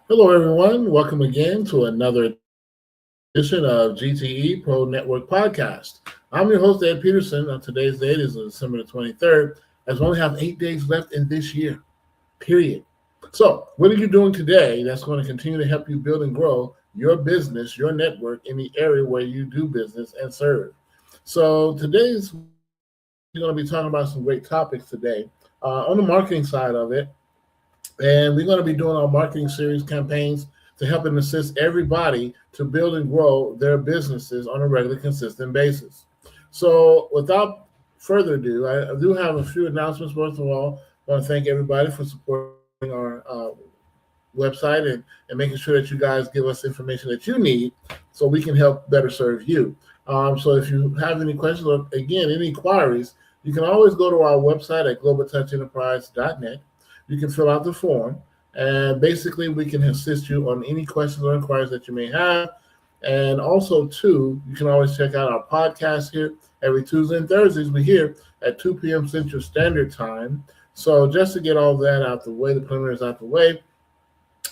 Hello, everyone. Welcome again to another edition of GTE Pro Network Podcast. I'm your host, Ed Peterson. On today's date is December the 23rd, as we only have 8 days left in this year, period. So, what are you doing today that's going to continue to help you build and grow your business, your network in the area where you do business and serve? So, today's we're going to be talking about some great topics today. On the marketing side of it, and we're going to be doing our marketing series campaigns to help and assist everybody to build and grow their businesses on a regular, consistent basis. So, without further ado, I do have a few announcements. First of all, I want to thank everybody for supporting our website and making sure that you guys give us information that you need so we can help better serve you. So, if you have any questions or, again, any inquiries, you can always go to our website at globaltouchenterprise.net. You can fill out the form, and basically we can assist you on any questions or inquiries that you may have. And also, too, you can always check out our podcast here every Tuesday and Thursdays. We're here at 2 p.m. Central Standard Time. So just to get all that out the way, the preliminaries out the way,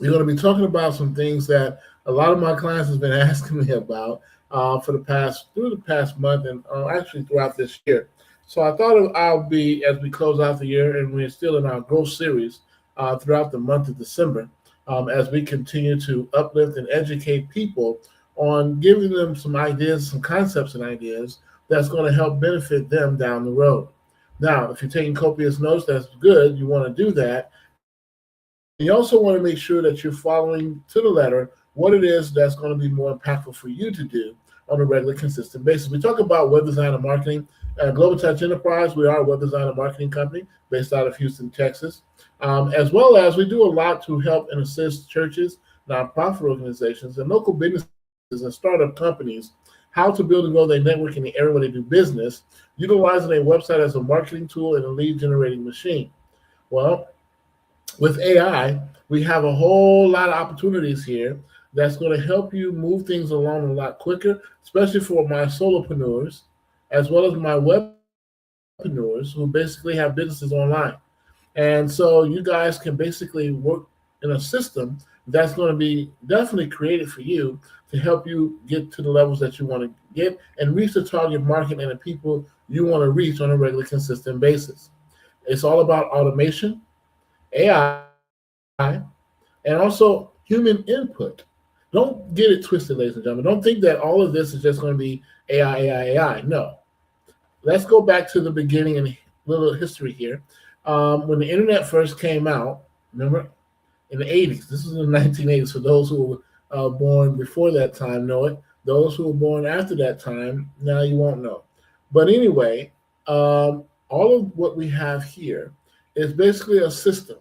we're going to be talking about some things that a lot of my clients have been asking me about through the past month and actually throughout this year. So I thought I'll be, as we close out the year, and we're still in our growth series throughout the month of December, as we continue to uplift and educate people on giving them some ideas, some concepts and ideas that's going to help benefit them down the road. Now, if you're taking copious notes, that's good. You want to do that. And you also want to make sure that you're following to the letter what it is that's going to be more impactful for you to do on a regular, consistent basis. We talk about web design and marketing. Global Touch Enterprise, we are a web design and marketing company based out of Houston, Texas, as well as we do a lot to help and assist churches, nonprofit organizations, and local businesses and startup companies how to build and grow their network in the area where they do business, utilizing a website as a marketing tool and a lead generating machine. Well, with AI, we have a whole lot of opportunities here that's going to help you move things along a lot quicker, especially for my solopreneurs, as well as my webpreneurs who basically have businesses online. And so you guys can basically work in a system that's going to be definitely created for you to help you get to the levels that you want to get and reach the target market and the people you want to reach on a regular, consistent basis. It's all about automation, AI, and also human input. Don't get it twisted, ladies and gentlemen. Don't think that all of this is just going to be AI. No. Let's go back to the beginning and a little history here. When the internet first came out, remember, in the 80s, this was in the 1980s. For those who were born before that time know it. Those who were born after that time, now you won't know. But anyway, all of what we have here is basically a system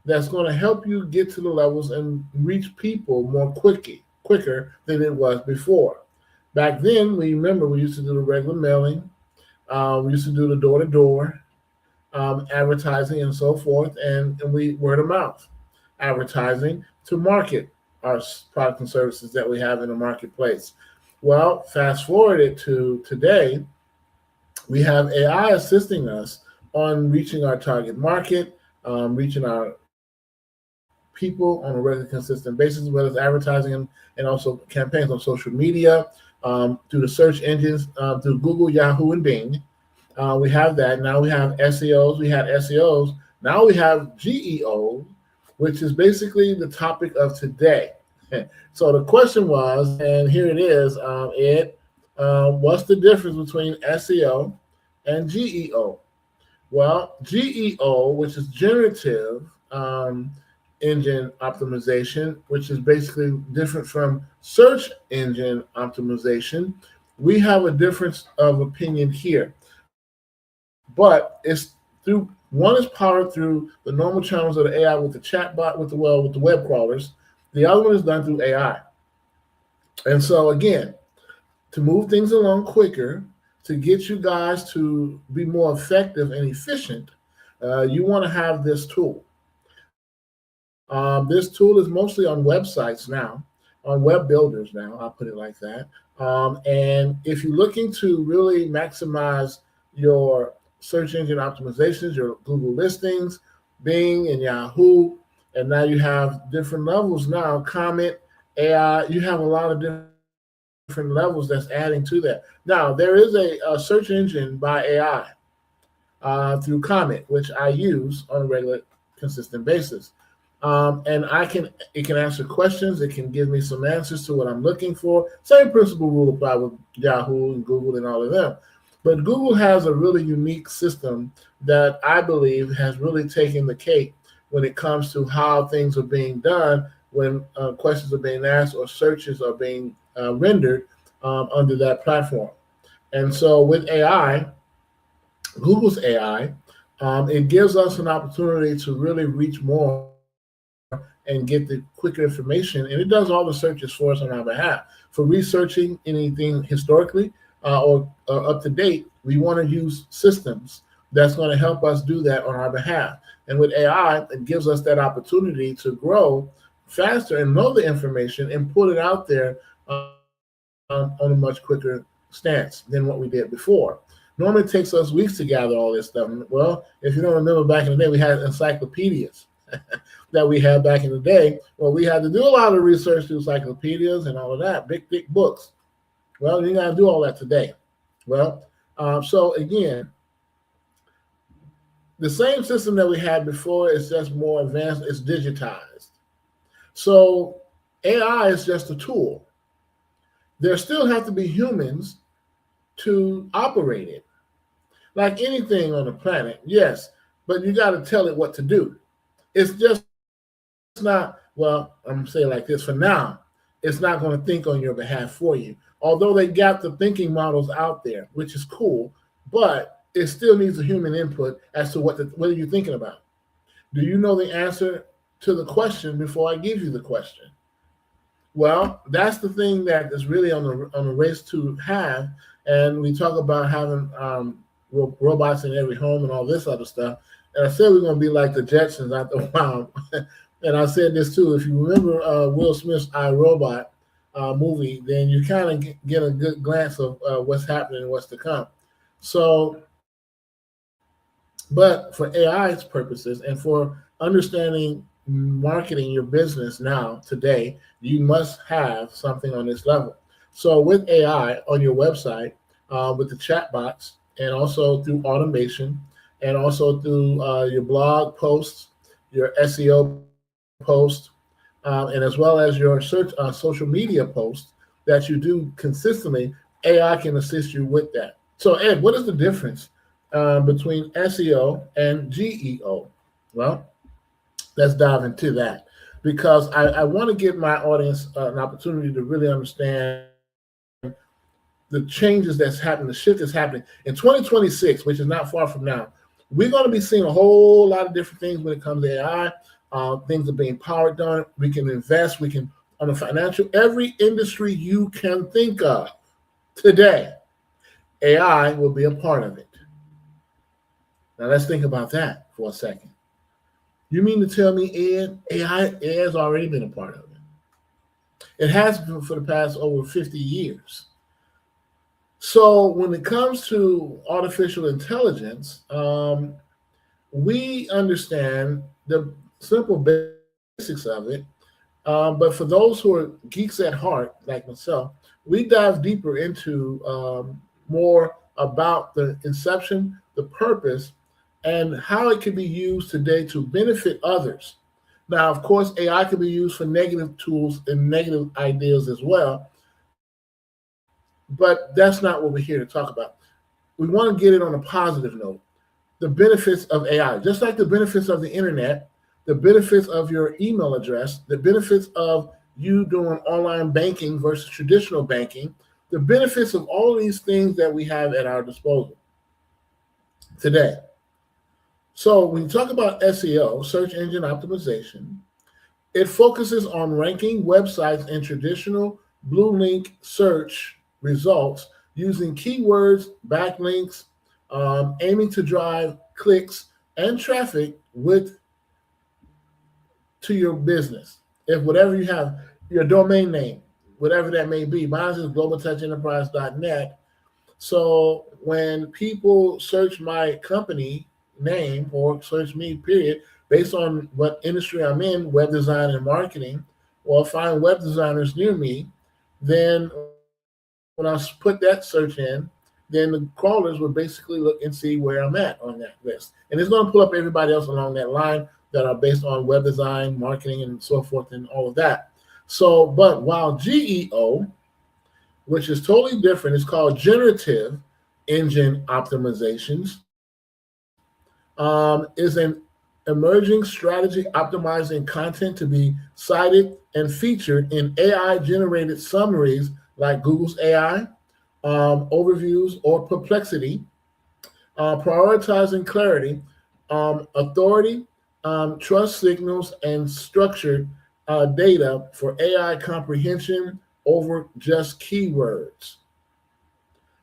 that's going to help you get to the levels and reach people more quicker than it was before. Back then, we remember we used to do the regular mailing, we used to do the door-to-door advertising and so forth, and we word of mouth advertising to market our products and services that we have in the marketplace. Well, fast forward it to today, we have AI assisting us on reaching our target market, reaching our people on a regular, consistent basis, as well as advertising and also campaigns on social media, through the search engines, through Google, Yahoo, and Bing. We have that. Now we have SEOs. We had SEOs. Now we have GEO, which is basically the topic of today. So the question was, and here it is, Ed, what's the difference between SEO and GEO? Well, GEO, which is generative engine optimization, which is basically different from search engine optimization, we have a difference of opinion here. But it's through one is powered through the normal channels of the AI with the chatbot, with the web crawlers. The other one is done through AI. And so again, to move things along quicker, to get you guys to be more effective and efficient, you want to have this tool. This tool is mostly on websites now, on web builders now, I'll put it like that. And if you're looking to really maximize your search engine optimizations, your Google listings, Bing and Yahoo, And now you have different levels now. Comment, AI, you have a lot of different levels that's adding to that. Now, there is a search engine by AI through Comet, which I use on a regular, consistent basis. And it can answer questions. It can give me some answers to what I'm looking for. Same principle will apply with Yahoo and Google and all of them. But Google has a really unique system that I believe has really taken the cake when it comes to how things are being done when questions are being asked or searches are being rendered under that platform. And so with AI, Google's AI, it gives us an opportunity to really reach more and get the quicker information. And it does all the searches for us on our behalf. For researching anything historically or up to date, we want to use systems that's going to help us do that on our behalf. And with AI, it gives us that opportunity to grow faster and know the information and put it out there on a much quicker stance than what we did before. Normally it takes us weeks to gather all this stuff. Well, if you don't remember back in the day, we had encyclopedias that we had back in the day. Well, we had to do a lot of research through encyclopedias and all of that, big, thick books. Well, you got to do all that today. Well, so again, the same system that we had before is just more advanced. It's digitized. So AI is just a tool. There still have to be humans to operate it. Like anything on the planet, yes, but you got to tell it what to do. It's just not, well, I'm going to say it like this, for now, it's not going to think on your behalf for you. Although they got the thinking models out there, which is cool, but it still needs a human input as to what are you thinking about? Do you know the answer to the question before I give you the question? Well, that's the thing that is really on the race to have. And we talk about having robots in every home and all this other stuff. And I said we're going to be like the Jetsons after a while. And I said this too. If you remember Will Smith's I, Robot movie, then you kind of get a good glance of what's happening and what's to come. So, but for AI's purposes and for understanding marketing your business now, today, you must have something on this level. So with AI on your website, with the chat bots, and also through automation, and also through your blog posts, your SEO posts, and as well as your search social media posts that you do consistently, AI can assist you with that. So Ed, what is the difference between SEO and GEO? Well, let's dive into that, because I want to give my audience an opportunity to really understand the changes that's happening, the shift that's happening. In 2026, which is not far from now, we're going to be seeing a whole lot of different things when it comes to AI. Things are being powered on. We can invest. We can, on the financial, every industry you can think of today, AI will be a part of it. Now let's think about that for a second. You mean to tell me, Ed, AI has already been a part of it? It has been for the past over 50 years. So when it comes to artificial intelligence, we understand the simple basics of it. But for those who are geeks at heart, like myself, we dive deeper into more about the inception, the purpose, and how it can be used today to benefit others. Now, of course, AI can be used for negative tools and negative ideas as well, but that's not what we're here to talk about. We want to get it on a positive note. The benefits of AI, just like the benefits of the internet, the benefits of your email address, the benefits of you doing online banking versus traditional banking, the benefits of all of these things that we have at our disposal today. So when you talk about SEO, search engine optimization, it focuses on ranking websites in traditional blue link search results using keywords, backlinks, aiming to drive clicks and traffic to your business. If whatever you have, your domain name, whatever that may be, mine is globaltouchenterprise.net. So when people search my company name or search me, period, based on what industry I'm in, web design and marketing, or find web designers near me, then when I put that search in, then the crawlers will basically look and see where I'm at on that list. And it's going to pull up everybody else along that line that are based on web design, marketing, and so forth, and all of that. So, but while GEO, which is totally different, it's called generative engine optimizations, is an emerging strategy optimizing content to be cited and featured in AI generated summaries like Google's AI, overviews, or Perplexity, prioritizing clarity, authority, trust signals, and structured data for AI comprehension over just keywords.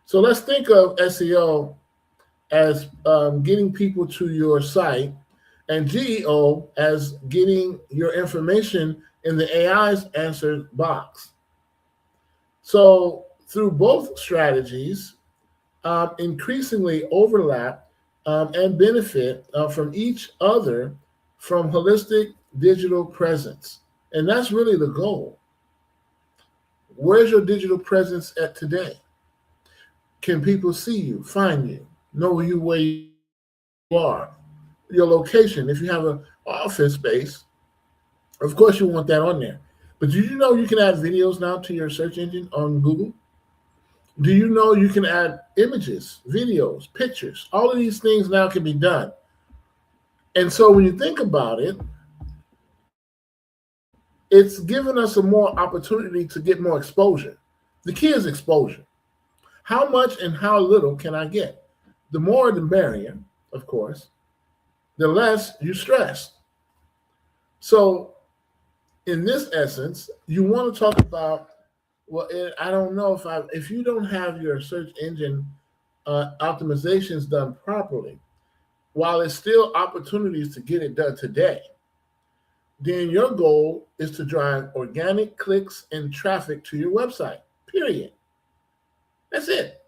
So let's think of SEO as getting people to your site, and GEO as getting your information in the AI's answer box. So through both strategies, increasingly overlap and benefit from each other from holistic digital presence. And that's really the goal. Where's your digital presence at today? Can people see you, find you, know you where you are? Your location. If you have an office space, of course you want that on there. But do you know you can add videos now to your search engine on Google? Do you know you can add images, videos, pictures? All of these things now can be done. And so when you think about it, it's given us a more opportunity to get more exposure. The key is exposure. How much and how little can I get? The more the merrier, of course, the less you stress. So in this essence, you want to talk about, well, I don't know if you don't have your search engine optimizations done properly, while it's still opportunities to get it done today, then your goal is to drive organic clicks and traffic to your website, period. That's it.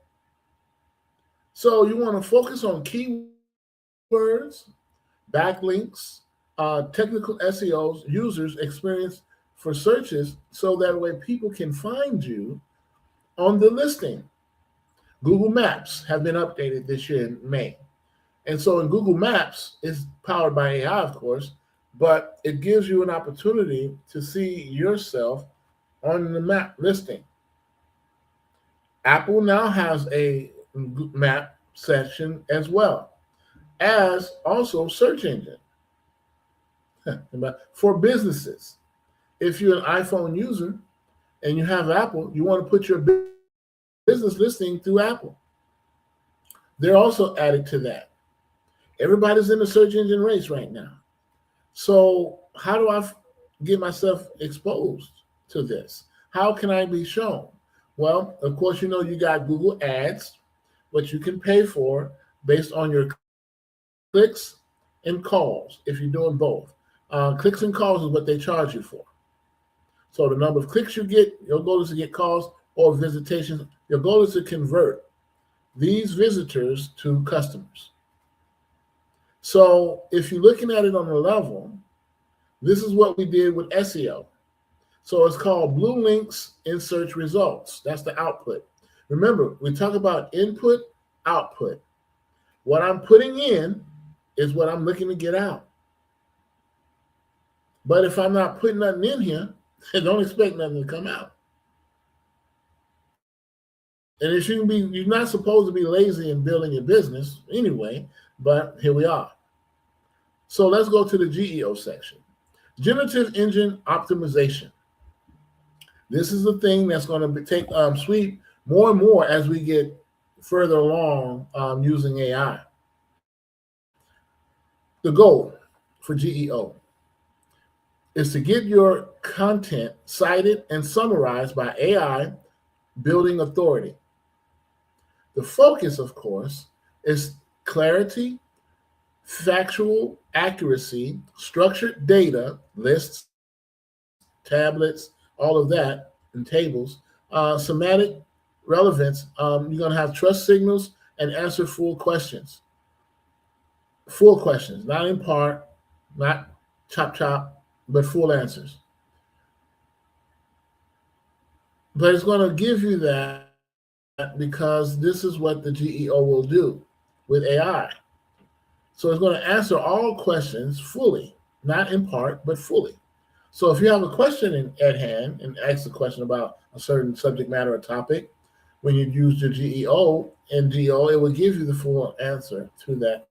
So you want to focus on keywords, backlinks, technical SEOs, users experience for searches, so that way people can find you on the listing. Google Maps have been updated this year in May. And so in Google Maps, it's powered by AI, of course, but it gives you an opportunity to see yourself on the map listing. Apple now has a map section as well as also search engine for businesses. If you're an iPhone user and you have Apple, you want to put your business listing through Apple. They're also added to that. Everybody's in the search engine race right now. So how do I get myself exposed to this? How can I be shown? Well, of course, you got Google Ads, which you can pay for based on your clicks and calls if you're doing both. Clicks and calls is what they charge you for. So the number of clicks you get, your goal is to get calls or visitations. Your goal is to convert these visitors to customers. So if you're looking at it on a level, this is what we did with SEO. So it's called blue links in search results. That's the output. Remember, we talk about input, output. What I'm putting in is what I'm looking to get out. But if I'm not putting nothing in here, don't expect nothing to come out. And it shouldn't be, you're not supposed to be lazy in building your business anyway, but here we are. So let's go to the GEO section. Generative engine optimization. This is the thing that's going to take sweep more and more as we get further along using AI. The goal for GEO is to get your content cited and summarized by AI, building authority. The focus, of course, is clarity, factual accuracy, structured data, lists, tablets, all of that, and tables, semantic relevance. You're going to have trust signals and answer full questions. Full questions, not in part, not chop chop, but full answers. But it's going to give you that because this is what the GEO will do with AI. So it's going to answer all questions fully, not in part, but fully. So if you have a question at hand and ask a question about a certain subject matter or topic, when you use your GEO and GEO, it will give you the full answer to that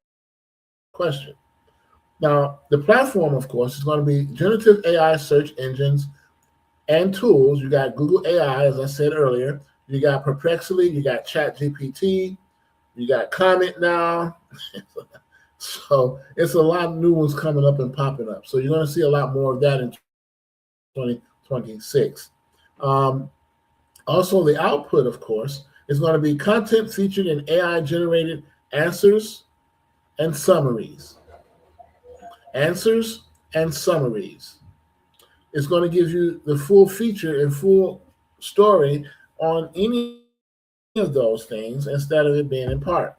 question. Now, the platform, of course, is going to be generative AI search engines and tools. You got Google AI, as I said earlier. You got Perplexity. You got ChatGPT. You got Comment now. So it's a lot of new ones coming up and popping up. So you're going to see a lot more of that in 2026. Also, the output, of course, is going to be content featured in AI generated answers and summaries. Answers and summaries. It's going to give you the full feature and full story on any of those things instead of it being in part.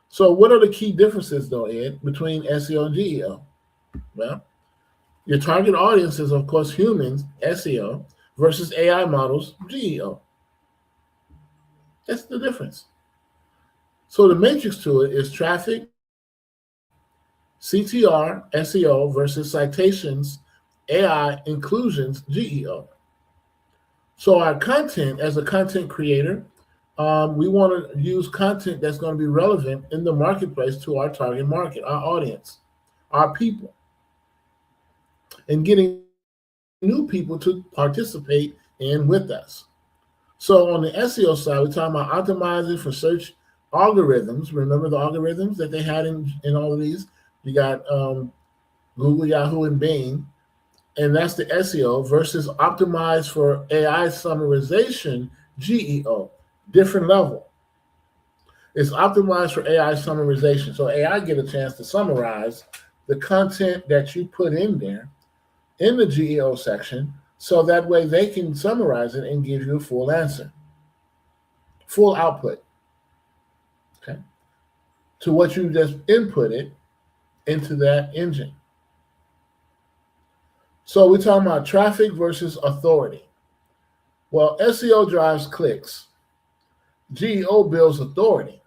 So, what are the key differences, though, Ed, between SEO and GEO? Well, your target audience is, of course, humans, SEO, versus AI models, GEO. That's the difference. So, the matrix to it is traffic, CTR, SEO, versus citations, AI, inclusions, GEO. So, our content as a content creator, we want to use content that's going to be relevant in the marketplace to our target market, our audience, our people, and getting new people to participate in with us. So on the SEO side, we're talking about optimizing for search algorithms. Remember the algorithms that they had in all of these? You got Google, Yahoo, and Bing, and that's the SEO versus optimized for AI summarization, GEO, different level. It's optimized for AI summarization. So AI get a chance to summarize the content that you put in there in the GEO section so that way they can summarize it and give you a full answer, full output, okay, to what you just inputted into that engine. So we're talking about traffic versus authority. Well, SEO drives clicks. GEO builds authority,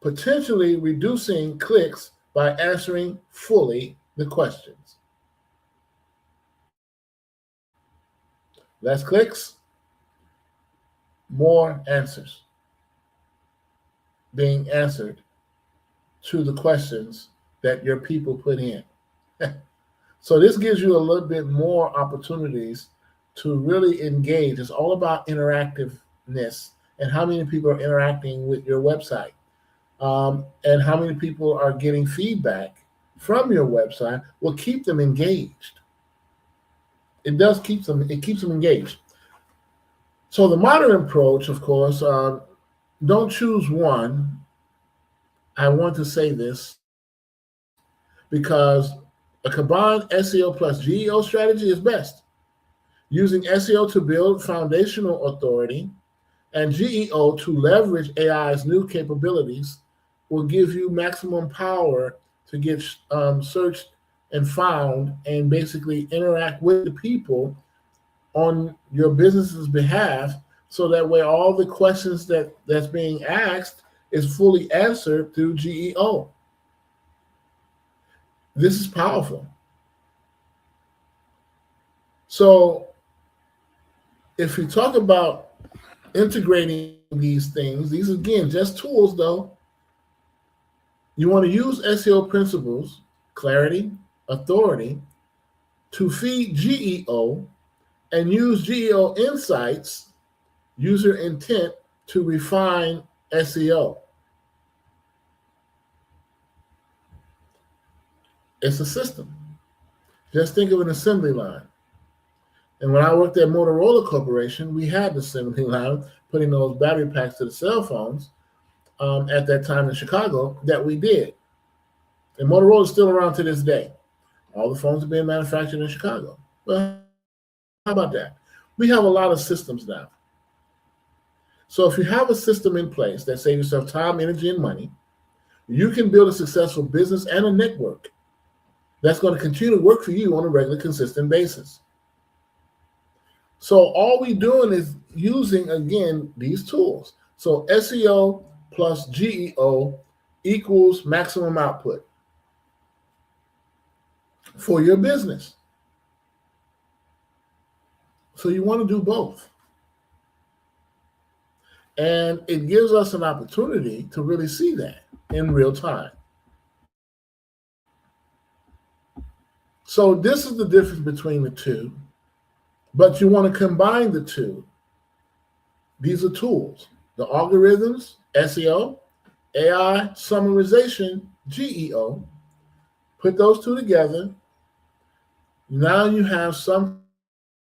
potentially reducing clicks by answering fully the questions. Less clicks, more answers being answered to the questions that your people put in. So this gives you a little bit more opportunities to really engage. It's all about interactiveness and how many people are interacting with your website, and how many people are getting feedback from your website will keep them engaged. It does keep them. It keeps them engaged. So the modern approach, of course, don't choose one. I want to say this because a combined SEO plus GEO strategy is best. Using SEO to build foundational authority and GEO to leverage AI's new capabilities will give you maximum power to get searched and found and basically interact with the people on your business's behalf so that way all the questions that's being asked is fully answered through GEO. This is powerful. So if we talk about integrating these things, these again just tools though. You want to use SEO principles, clarity, authority, to feed GEO and use GEO insights, user intent, to refine SEO. It's a system. Just think of an assembly line. And when I worked at Motorola Corporation, we had the assembly line putting those battery packs to the cell phones at that time in Chicago that we did. And Motorola is still around to this day. All the phones are being manufactured in Chicago. Well, how about that? We have a lot of systems now. So if you have a system in place that saves yourself time, energy, and money, you can build a successful business and a network that's going to continue to work for you on a regular, consistent basis. So all we're doing is using, again, these tools. So SEO plus GEO equals maximum output for your business. So you want to do both. And it gives us an opportunity to really see that in real time. So this is the difference between the two, but you want to combine the two. These are tools: the algorithms, SEO, AI summarization, GEO. Put those two together. Now you have something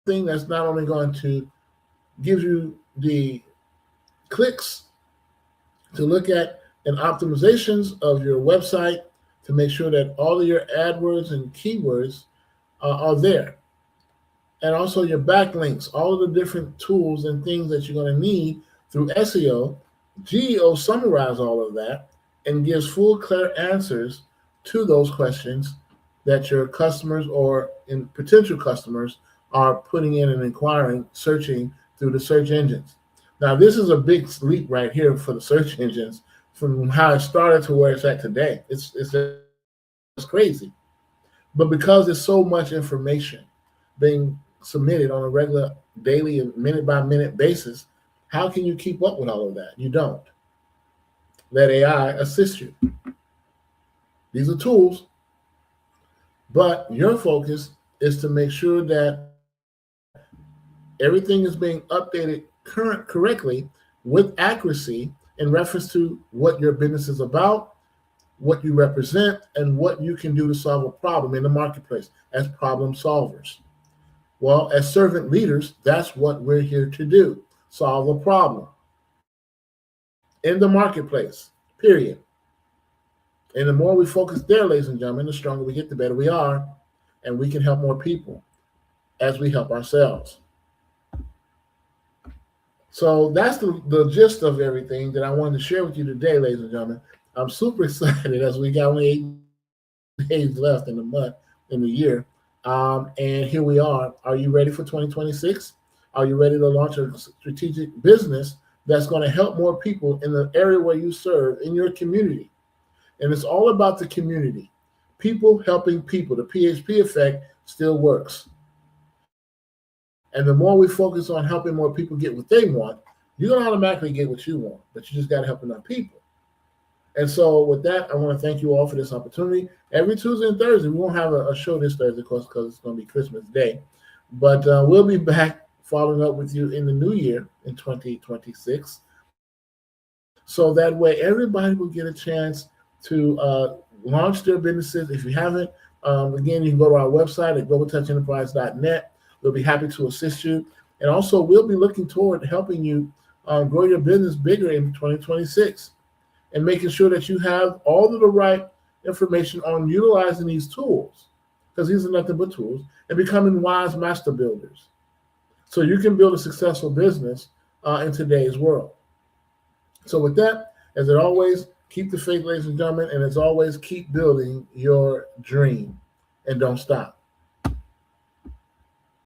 that's not only going to give you the clicks to look at and optimizations of your website to make sure that all of your AdWords and keywords are there. And also your backlinks, all of the different tools and things that you're going to need through SEO. GEO summarizes all of that and gives full, clear answers to those questions that your customers or in potential customers are putting in and inquiring, searching through the search engines. Now, this is a big leap right here for the search engines from how it started to where it's at today. It's crazy. But because there's so much information being submitted on a regular, daily, and minute-by-minute basis, how can you keep up with all of that? You don't. Let AI assist you. These are tools, but your focus is to make sure that everything is being updated correctly with accuracy in reference to what your business is about, what you represent, and what you can do to solve a problem in the marketplace as problem solvers. Well, as servant leaders, that's what we're here to do: solve a problem in the marketplace, period. And the more we focus there, ladies and gentlemen, the stronger we get, the better we are, and we can help more people as we help ourselves. So that's the gist of everything that I wanted to share with you today, ladies and gentlemen. I'm super excited as we got only 8 days left in the month, in the year. And here we are. Are you ready for 2026? Are you ready to launch a strategic business that's going to help more people in the area where you serve, in your community? And it's all about the community. People helping people. The PHP effect still works. And the more we focus on helping more people get what they want, you're going to automatically get what you want. But you just got to help enough people. And so with that, I want to thank you all for this opportunity. Every Tuesday and Thursday, we won't have a show this Thursday, of course, because it's going to be Christmas Day. But we'll be back following up with you in the new year in 2026. So that way everybody will get a chance to launch their businesses. If you haven't, again, you can go to our website at globaltouchenterprise.net. We'll be happy to assist you. And also, we'll be looking toward helping you grow your business bigger in 2026 and making sure that you have all of the right information on utilizing these tools, because these are nothing but tools, and becoming wise master builders. So you can build a successful business in today's world. So with that, as it always, keep the faith, ladies and gentlemen, and as always, keep building your dream and don't stop.